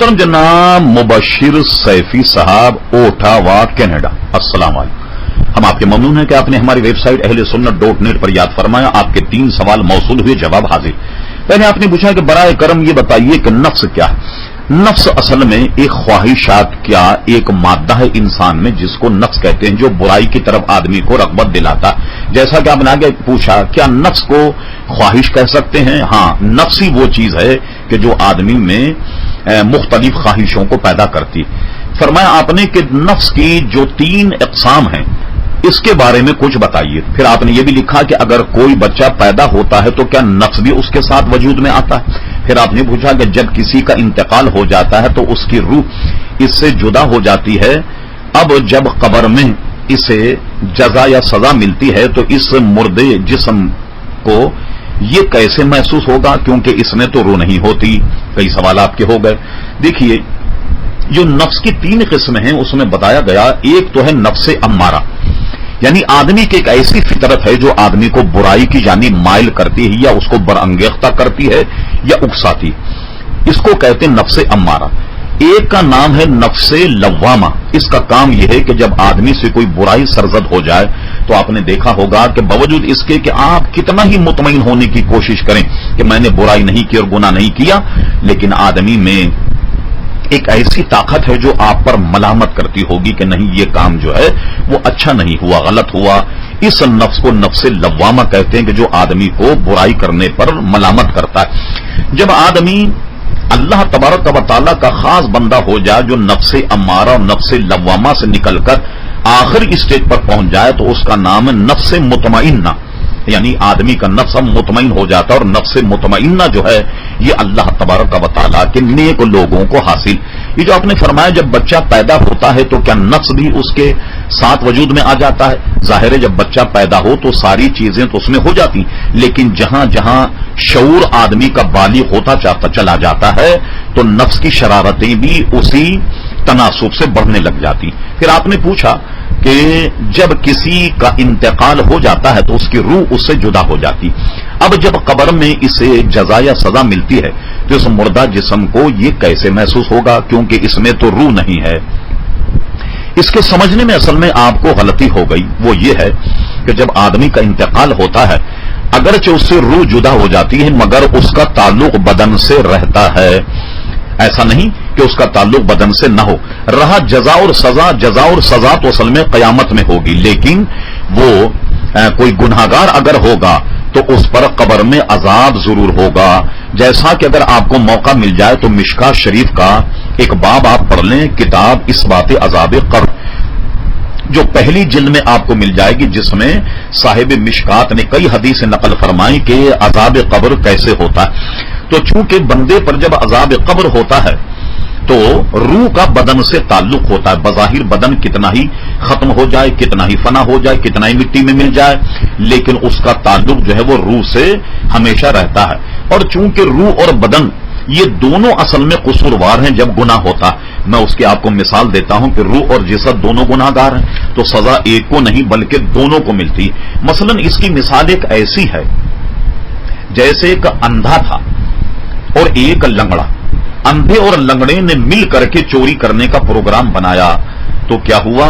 मोहतरम जनाब मुबशिर सैफी साहब, ओटावा, कनाडा, अस्सलाम वालेकुम। हम आपके ममनून हैं कि आपने हमारी वेबसाइट ahlesunnat.net पर याद फरमाया। आपके 3 सवाल मौसूल हुए, जवाब हाजिर। पहले आपने पूछा कि बराए करम ये बताइए कि नफ्स क्या है। नफ्स असल में एक ख्वाहिशात क्या एक मादा है इंसान में, जिसको नफ्स कहते हैं, जो बुराई की तरफ आदमी को रग़बत दिलाता। जैसा कि आपने आगे पूछा, क्या नफ्स को ख्वाहिश कह सकते हैं? हाँ, नफ्स ही वो चीज है कि जो आदमी में मुख्तलिफ ख्वाहिशों को पैदा करती। फरमाया आपने कि नफ्स की जो 3 इक़साम हैं, इसके बारे में कुछ बताइए। फिर आपने ये भी लिखा कि अगर कोई बच्चा पैदा होता है तो क्या नफ्स भी उसके साथ वजूद में आता है? फिर आपने पूछा कि जब किसी का इंतकाल हो जाता है तो उसकी रूह इससे जुदा हो जाती है। अब जब कब्र में इसे जजा या सजा मिलती है तो इस मुर्दे जिस्म को ये कैसे महसूस होगा, क्योंकि इसमें तो रूह नहीं होती। कई सवाल आपके हो गए। देखिए, जो नफ्स की 3 किस्में हैं उसमें बताया गया, एक तो है नफ्स अम्मारा, यानी आदमी की एक ऐसी फितरत है जो आदमी को बुराई की जानी माइल करती है या उसको बरअंगेख्ता करती है या उकसाती। इसको कहते हैं नफ्स अम्मारा। एक का नाम है नफ्स लव्वामा। इसका काम यह है कि जब आदमी से कोई बुराई सरजद हो जाए तो आपने देखा होगा कि बावजूद इसके कि आप कितना ही मुतमईन होने की कोशिश करें कि मैंने बुराई नहीं की और गुनाह नहीं किया, लेकिन आदमी में एक ऐसी ताकत है जो आप पर मलामत करती होगी कि नहीं, ये काम जो है वो अच्छा नहीं हुआ, गलत हुआ। इस नफ्स को नफ्स लव्वामा कहते हैं कि जो आदमी को बुराई करने पर मलामत करता है। जब आदमी अल्लाह तबारक व तआला का खास बंदा हो जाए, जो नफ्स अम्मारा और नफ्स लव्वामा से निकलकर आखिरी स्टेज पर पहुंच जाए, तो उसका नाम है नफ्स मुतमइन्ना, यानी आदमी का नफ्स मुतमईन हो जाता है। और नफ्स मुतमइन्ना जो है ये अल्लाह तबारक व तआला के नेक लोगों को हासिल। ये जो आपने फरमाया जब बच्चा पैदा होता है तो क्या नफ्स भी उसके साथ वजूद में आ जाता है? जाहिर है, जब बच्चा पैदा हो तो सारी चीजें तो उसमें हो जाती, लेकिन जहां जहां शऊर आदमी का बालिग होता चला जाता है तो नफ्स की शरारतें भी उसी तनासुब से बढ़ने लग जाती। फिर आपने पूछा कि जब किसी का इंतकाल हो जाता है तो उसकी रूह उससे जुदा हो जाती। अब जब कब्र में इसे जजा या सजा मिलती है तो इस मुर्दा जिस्म को ये कैसे महसूस होगा, क्योंकि इसमें तो रूह नहीं है। इसके समझने में असल में आपको गलती हो गई। वो ये है कि जब आदमी का इंतकाल होता है, अगरचे उससे रूह जुदा हो जाती है मगर उसका ताल्लुक बदन से रहता है। ऐसा नहीं कि उसका ताल्लुक बदन से न हो रहा। जजा और सजा तो असल में कयामत में होगी, लेकिन वो कोई गुनहगार अगर होगा तो उस पर कब्र में अजाब जरूर होगा। जैसा कि अगर आपको मौका मिल जाए तो मिशकात शरीफ का एक बाब आप पढ़ लें, किताब इस बात अजाब कब्र, जो पहली जिल्द में आपको मिल जाएगी, जिसमें साहिब मिशकात ने कई हदीस नकल फरमाई कि अजाब कब्र कैसे होता है। तो चूंकि बंदे पर जब अजाब कब्र होता है तो रूह का बदन से ताल्लुक होता है। बज़ाहिर बदन कितना ही खत्म हो जाए, कितना ही फना हो जाए, कितना ही मिट्टी में मिल जाए, लेकिन उसका ताल्लुक जो है वो रूह से हमेशा रहता है। और चूंकि रूह और बदन ये दोनों असल में कसूरवार हैं जब गुनाह होता। मैं उसकी आपको मिसाल देता हूं कि रूह और जिसद दोनों गुनाहगार हैं तो सजा एक को नहीं बल्कि दोनों को मिलती। मसलन इसकी मिसाल एक ऐसी है जैसे एक अंधा था और एक लंगड़ा। अंधे और लंगड़े ने मिल करके चोरी करने का प्रोग्राम बनाया। तो क्या हुआ,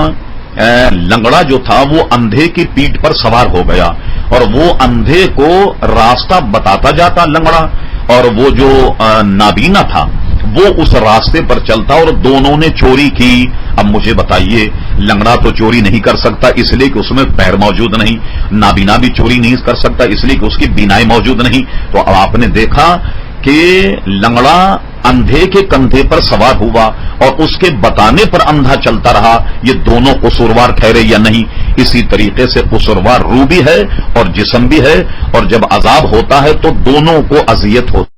लंगड़ा जो था वो अंधे की पीठ पर सवार हो गया और वो अंधे को रास्ता बताता जाता लंगड़ा, और वो जो नाबीना था वो उस रास्ते पर चलता, और दोनों ने चोरी की। अब मुझे बताइए, लंगड़ा तो चोरी नहीं कर सकता इसलिए कि उसमें पैर मौजूद नहीं, नाबीना भी चोरी नहीं कर सकता इसलिए कि उसकी बीनाई मौजूद नहीं। तो अब आपने देखा कि लंगड़ा अंधे के कंधे पर सवार हुआ और उसके बताने पर अंधा चलता रहा। ये दोनों कसूरवार ठहरे या नहीं? इसी तरीके से कसूरवार रूह भी है और जिस्म भी है, और जब अजाब होता है तो दोनों को अजियत होती